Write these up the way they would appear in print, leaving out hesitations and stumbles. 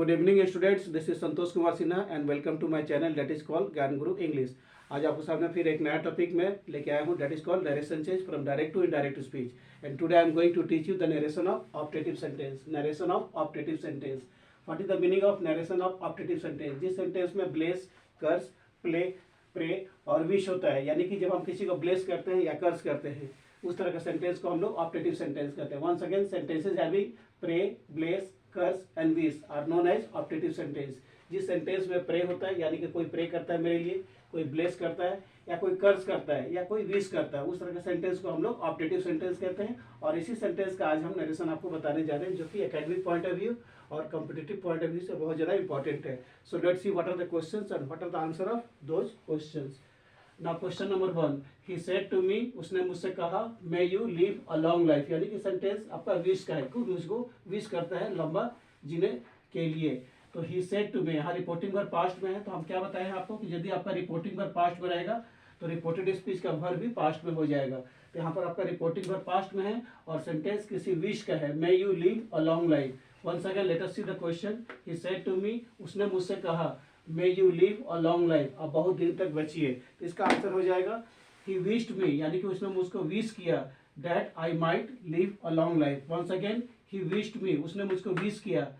Good evening students, this is Santosh Kumar Sinha and welcome to my channel that is called Gyan Guru English. आज आपके सामने फिर एक नया टॉपिक में लेके आया हूँ, that is called narration change from direct to indirect speech. And today I am going to teach you the narration of optative sentence. Narration of optative sentence, what is the meaning of narration of optative sentence? जिस sentence में bless, curse, play, pray और wish होता है, यानी कि जब हम किसी को ब्लेस करते हैं या कर्स करते हैं, उस तरह का सेंटेंस को हम लोग ऑप्टेटिव सेंटेंस कहते हैं। Once again, sentences having pray, bless, curse and wish are known as optative sentence. जिस सेंटेंस में प्रे होता है, यानी कि कोई प्रे करता है मेरे लिए, कोई ब्लेस करता है, या कोई कर्स करता है, या कोई विश करता है, उस तरह के सेंटेंस को हम लोग ऑप्टेटिव सेंटेंस कहते हैं। और इसी सेंटेंस का आज हम नरेशन आपको बताने जा रहे हैं, जो कि एकेडमिक पॉइंट ऑफ व्यू और कॉम्पिटिटिव पॉइंट ऑफ व्यू से बहुत ज़्यादा इंपॉर्टेंट है। So let's see what are the questions and what are the answer of those questions. Now question number 1, he said to me, उसने मुझसे कहा, may you live a long life, यानी कि sentence आपका विश का है, कोई उसको विश करता है लंबा जीने के लिए। तो ही सेड टू मी, यहाँ रिपोर्टिंग वर्ब पास्ट में है, तो हम क्या बताएं आपको कि यदि आपका रिपोर्टिंग वर्ब पास्ट में रहेगा तो रिपोर्टेड स्पीच का वर्ब भी पास्ट में हो जाएगा। तो यहाँ पर आपका रिपोर्टिंग वर्ब पास्ट में है और सेंटेंस किसी विश का है, may you live a long life. Once again let us see the question, he said to me, उसने मुझसे कहा, may you live a long life, अब बहुत दिन तक बचिए। तो इसका आंसर हो जाएगा ही विश्ड मी, यानी कि उसने मुझको विश किया that I might live a long life. Once again, he wished me, उसने मुझको विश किया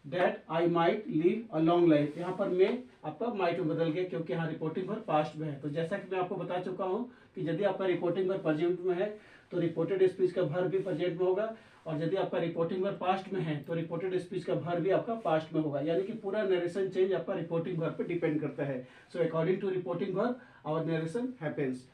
that I might live a long life. यहाँ पर मैं आपका माइट में बदल गया क्योंकि यहाँ रिपोर्टिंग वर्ब पास्ट में है। तो जैसा कि मैं आपको बता चुका हूँ कि यदि आपका रिपोर्टिंग वर्ब प्रेजेंट में है तो रिपोर्टेड स्पीच का वर्ब भी प्रेजेंट में होगा, और यदि आपका रिपोर्टिंग वर्ब पास्ट में है तो रिपोर्टेड स्पीच का वर्ब भी आपका पास्ट में होगा। यानी कि पूरा नरेशन चेंज आपका रिपोर्टिंग वर्ब पे डिपेंड करता है। So according to reporting verb our narration happens.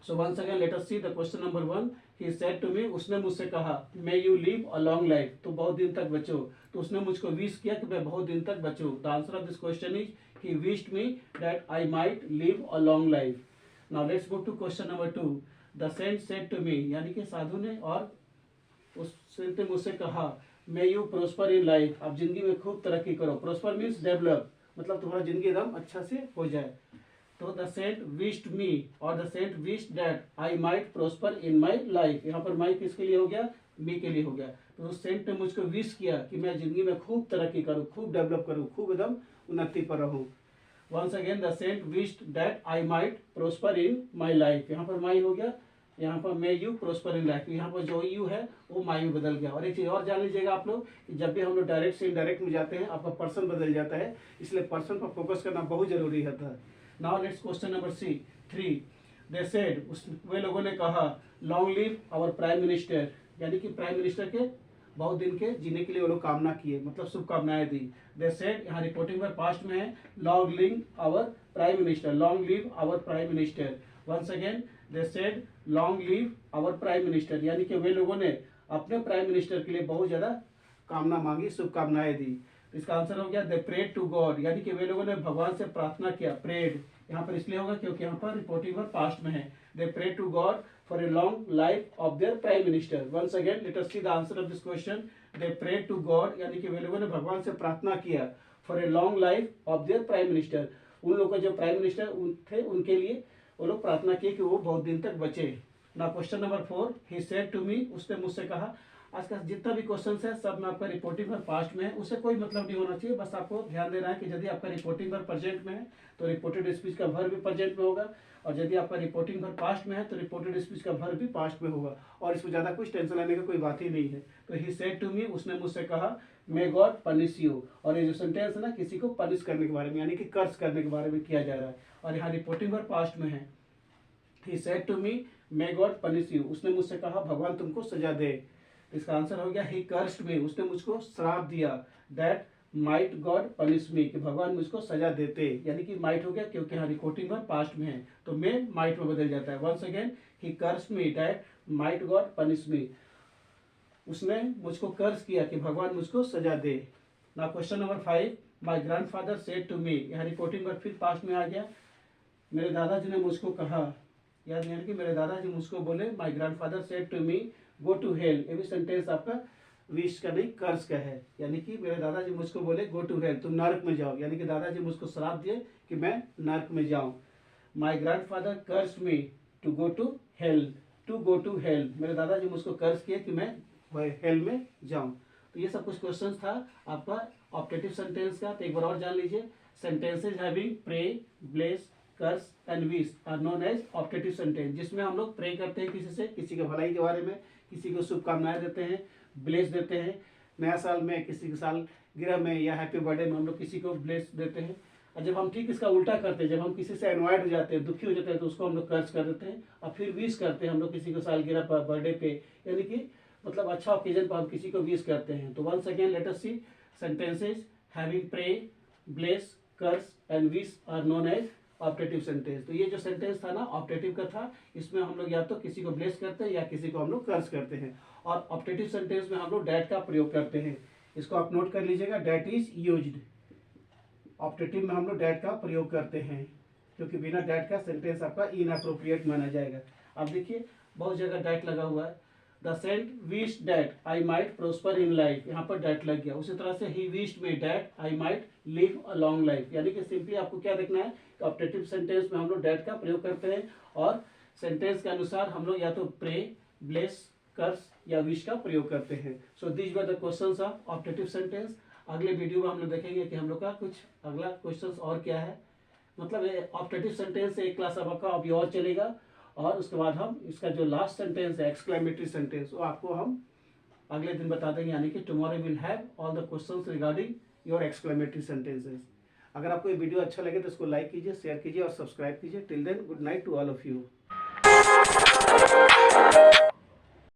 So once again let us see the question number 1. He said to me, उसने मुझसे कहा, may you live a long life, तो बहुत दिन तक बचो। तो उसने मुझको विश किया कि मैं बहुत दिन तक बचूं। The answer of this question is he wished me that I might live a long life. Now let's go to question number 2. The saint said to me, यानी कि साधु ने और उस सेंट ने मुझसे कहा, may you prosper in life, आप जिंदगी में खूब तरक्की करो। prosper means develop, मतलब तुम्हारा जिंदगी एकदम अच्छा से हो जाए। तो द सेंट विश्ड मी और the saint wished that I might prosper in my life, यहाँ पर माई किसके लिए हो गया? मी के लिए हो गया। तो उस सेंट ने मुझको विश किया कि मैं जिंदगी में खूब तरक्की करूँ, खूब डेवलप करूँ, खूब एकदम उन्नति पर रहूँ। Once again, the saint wished that I might prosper in my life, यहाँ पर माई हो गया, यहाँ पर may you prosper in life, यहाँ पर जो यू है वो माई में बदल गया। और एक चीज़ और जान लीजिएगा आप लोग कि जब भी हम लोग डायरेक्ट से इनडायरेक्ट में जाते हैं आपका पर्सन बदल जाता है, इसलिए पर्सन पर फोकस करना बहुत जरूरी होता है। Now let's question number 3. They said, वे लोगों ने कहा, long live our prime minister, यानी कि प्राइम मिनिस्टर के बहुत दिन के जीने के लिए वो लोग कामना किए, मतलब शुभकामनाएं दी। They said, यहाँ रिपोर्टिंग में पास्ट में है, long live our prime minister, long live our prime minister. Once again, they said, long live our prime minister, यानी कि वे लोगों ने अपने प्राइम मिनिस्टर के लिए बहुत ज़्यादा कामना मांगी, शुभकामनाएं दी। इसका आंसर हो गया दे प्रेड टू गॉड, यानी कि वे लोगों ने भगवान से प्रार्थना किया। प्रेड यहाँ पर इसलिए होगा क्योंकि यहाँ पर रिपोर्टिंग वर्ब पास्ट में है। They prayed to God for a long life of their prime minister. Once again let us see the answer of this question. They prayed to God, यानी कि वे लोगों ने भगवान से प्रार्थना किया for a long life of their prime minister, उन लोगों का जो प्राइम मिनिस्टर थे उनके लिए वो लोग प्रार्थना किए कि वो बहुत दिन तक बचे। ना question number 4, he said to me, उसने मुझसे कहा। आज का जितना भी क्वेश्चन है सब में आपका रिपोर्टिंग वर्ब पास्ट में है, उससे कोई मतलब नहीं होना चाहिए, बस आपको ध्यान देना है कि यदि आपका रिपोर्टिंग वर्ब प्रेजेंट में है तो रिपोर्टेड स्पीच का वर्ब भी प्रेजेंट में होगा, और यदि आपका रिपोर्टिंग वर्ब पास्ट में है तो रिपोर्टेड स्पीच का वर्ब भी पास्ट में होगा, और इसमें ज़्यादा कुछ टेंशन लेने की कोई बात ही नहीं है। तो ही सेड टू मी, उसने मुझसे कहा, मे गॉड पनिश यू, और ये जो सेंटेंस है ना, किसी को पनिश करने के बारे में, यानी कि कर्ज करने के बारे में किया जा रहा है, और यहाँ रिपोर्टिंग वर्ब पास्ट में है। He said to me, may God punish you, उसने मुझसे कहा भगवान तुमको सजा दे। इसका आंसर हो गया ही कर्स्ड मी, उसने मुझको श्राप दिया। दैट माइट गॉड पनिश मी, कि भगवान मुझको सजा देते, यानी कि माइट हो गया क्योंकि यहाँ रिपोर्टिंग वर्ब पास्ट में है तो मैं माइट में बदल जाता है। Once again, he cursed me that might God punish me, उसने मुझको कर्ज किया कि भगवान मुझको सजा दे। ना question number 5, my grandfather said to me, यहाँ रिपोर्टिंग वर्ब फिर पास्ट में आ गया। मेरे दादाजी ने मुझको कहा, याद नहीं कि मेरे दादाजी मुझको बोले, my grandfather said to me go to hell, ये भी सेंटेंस आपका विश का नहीं कर्ज का है, यानी कि मेरे दादाजी मुझको बोले गो टू हेल, तुम नरक में जाओ, यानी कि दादाजी मुझको श्राप दिए कि मैं नरक में जाऊं। My grandfather curse me to go to hell, to go to hell, मेरे दादाजी मुझको कर्ज किए कि मैं हेल में जाऊं। तो ये सब कुछ क्वेश्चन था आपका ऑप्टेटिव सेंटेंस का, तो एक बार और जान लीजिए, sentences having pray, bless, curse and wish are known as optative sentence, जिसमें हम लोग प्रे करते हैं किसी से, किसी के भलाई के बारे में, किसी को शुभकामनाएं देते हैं, ब्लेस देते हैं, नया साल में, किसी के साल गिरह में या हैप्पी बर्थडे में हम लोग किसी को ब्लेस देते हैं। और जब हम ठीक इसका उल्टा करते हैं, जब हम किसी से एनवायड हो जाते हैं, दुखी हो जाते हैं, तो उसको हम लोग कर्ज कर देते हैं। और फिर विश करते हैं हम लोग किसी को सालगिरह पर, बर्थडे पे, यानी कि मतलब अच्छा ओकेजन पर हम किसी को विश करते हैं। तो once again let us see sentences having pray, bless, curse and wish are known as optative sentence. तो ये जो सेंटेंस था ना ऑप्टेटिव का था, इसमें हम लोग या तो किसी को ब्लेस करते हैं या किसी को हम लोग कर्ज करते हैं। और ऑप्टेटिव सेंटेंस में हम लोग डैट का प्रयोग करते हैं। इसको आप नोट कर लीजिएगा, डैट इज यूज्ड। ऑप्टेटिव में हम लोग डैट का प्रयोग करते हैं, क्योंकि बिना डैट का सेंटेंस आपका इनअप्रोप्रिएट माना जाएगा। अब देखिए बहुत जगह डैट लगा हुआ है। The saint wish that I might prosper in life, यहाँ पर डैट लग गया। उसी तरह से he wished me that I might live a long life, यानी कि सिंपली आपको क्या देखना है कि ऑप्टेटिव सेंटेंस में हम लोग डैट का प्रयोग करते हैं और सेंटेंस के अनुसार हम लोग या तो प्रे, ब्लेस, कर्स या विश का प्रयोग करते हैं। So this were the questions of optative sentence. अगले वीडियो में हम लोग देखेंगे कि हम लोग का कुछ अगला क्वेश्चंस और क्या है, मतलब ऑप्टेटिव सेंटेंस से एक क्लास आपका अभी और चलेगा। और उसके बाद हम इसका जो लास्ट सेंटेंस है एक्सक्लेमेटरी सेंटेंस, वो आपको हम अगले दिन बता देंगे, यानी कि tomorrow will have all the questions regarding your exclamatory sentences. अगर आपको ये वीडियो अच्छा लगे तो इसको लाइक कीजिए, शेयर कीजिए और सब्सक्राइब कीजिए। Till then good night to all of you.